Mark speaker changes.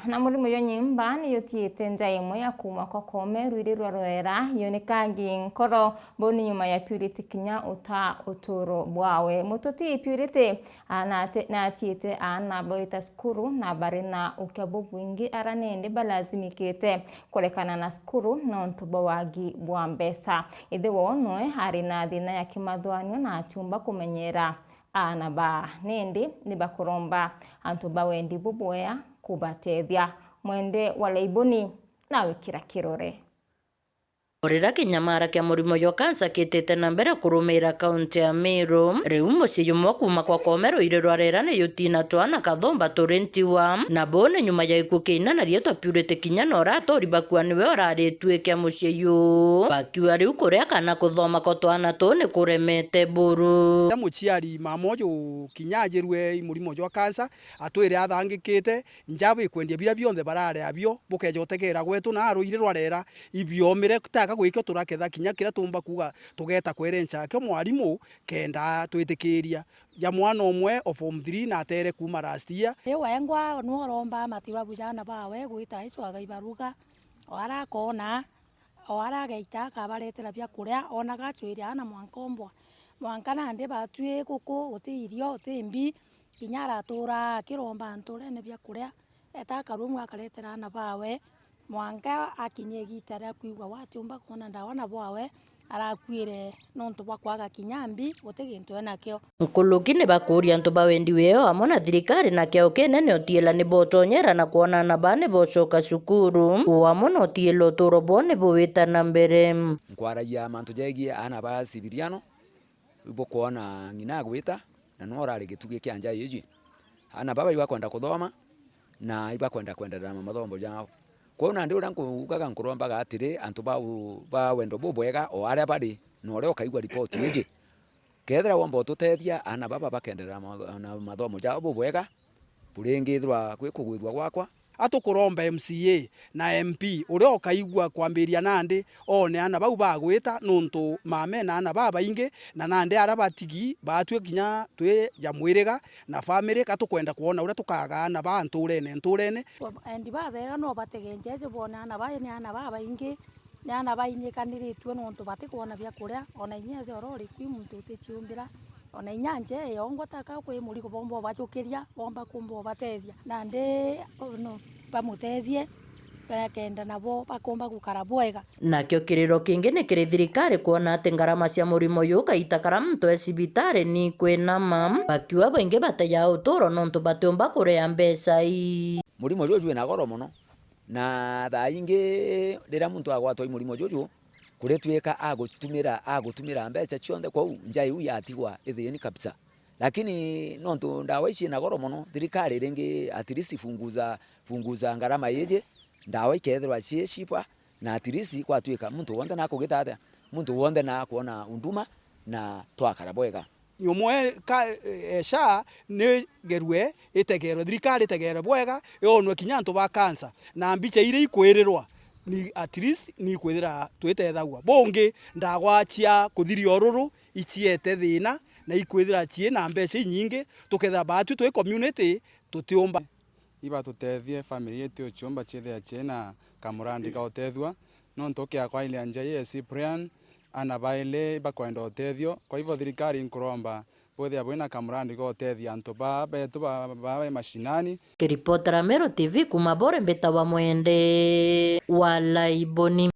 Speaker 1: na murimo yo nyimba ni yotiete nja imwe ya kuma kwa kome rwirirwa rwera yonekangi nkoro boni nyuma ya Purity kinya uta uturo bwawe mutoti Purity na tiete ana boita skuru na barina ukabo bwingi aranende balazimikete kolekana na skuru nonto bawagi bwa mbesa idewo noe harina dina ya kimadwanyo na chumba kumenyera ana ba nende nibakoromba antu bawendi bubwea kubatethia mwende walaiboni nawe kira kirore
Speaker 2: Orira kinyamara kia murimo yo kansa kitete na mbere kurumira kaunti ya Meru riu mucii jumwe kuma kwa komero ire rwarerane yutina twana kathomba turentiwa na bone nyuma ya ikuo kiinana rietwa Purity kinya na oratori bakua niwe oraritwike mucii yu bakiwa riu kuria kana kuthoma ko twana tuni kuremete buru
Speaker 3: muciari mamojo kinyajirwe murimo yo kansa atwire athangikite njabu ikwendia bira bionthe barare abio bukejotegera gwetu na aruire rwarera ibiomire gwikyo turaketha kinya kira tumba kuga tugeta kwerencha kyo mwarimu kenda twitikiria ya mwana omwe of form 3 na tere kuma last year
Speaker 4: wengwa no romba matiwa bujana bawe gwita icwaga ibaruga wara kona wara geita kabaretera bya kuria ona gachwiri ana mwankombwa mwankana nde batwie kuko uti irio uti mbi kinyara tura kiromba ntore ne bya kuria eta karumu akaretera ana bawe mwanka akinye gitara kuigwa watumba kona ndawana bwawe arakwire nonto bakwaga kinyambi gutegintu enakyo
Speaker 2: nkuluki ne bakuria nto bawendi weo amona thirikari na kyo kenene otiela ne botonyera na kuona na bane bocoka cukuru uamona otielo turo bone bowita na mbere
Speaker 5: nkwaragia mantu jegie ana ba civiliano ibo kuona ngina gwita na norari gitugi kianja yiji ana baba iba kwenda kuthoma na iba kwenda na mathombo jao kona ndi uranku ugaga nkuromba gatire antu ba wendo bubwega o aria bari no ore okaigwa report yiji kethera wombo tutethia ana baba bakenderera na mathomo jao bubwega burengithwa gwikugwithwa gwakwa
Speaker 3: atukuromba MCA na MP uri okaigwa kwambiria nandi one ana bau bagwita nuntu mame na ana baba inge na nandi arabatigi batwe kinya twe jamwirega na family katukwenda kuona uri tukaga ana ba nturene
Speaker 4: endi babega no bategenjeje bona ana ba ni ana baba inge ni ana ba inye kaniritwe nuntu batikuona bya kuria ona inyethe orori kwi muntu uticiumbira ona inyanje yongo taka kwe muri kubombo bachukiria bomba kumbo batethia nande no bamutethie bakenda nabo bakomba gukara bwega
Speaker 2: nakyo kiriro kingi ni kiri thirikari kuona ati ngarama cia murimo yu kaitakara muntu esibitari ni kwina mam bakiwa baingi bateya uturo nontu batumba kurea mbeca
Speaker 5: murimo joju na goro muno na thaingi rira muntu agwatwa murimo joju kuretweka agutumira mbeca cionthe kwau njai u yatigwa ithini kabisa lakini nontu ndawa ici na goro muno thirikari ringi at least funguza ngarama yeje ndawa ikethirwa cie shipa na at least kwatwika muntu wonde na kugitata muntu wonde na kuona unduma na twakara bwega
Speaker 3: nyomwe ka sha ne gerwe itegero thirikari itegero bwega yonwe kinyanto ba kansa na mbicha ire ikwirirwa ni at least ni kwithira twitethagwa bonge ndagwachia kuthiria oruru ichiete thina na ikwithira chie na mbeca nyingi tuketha batu twi community tutiomba
Speaker 6: iba tutethie family yetu chomba chethia chena kamurandi ka utethwa no ntokia kwa ile anja ye Cyprian ana baile bakwenda utethio kwa hivyo thirikari nkuromba bwethia bwina kamurandi ka utethia antu betu ba mashinani
Speaker 2: kiripotera Meru TV kuma bore mbeta wa mwende walaiboni.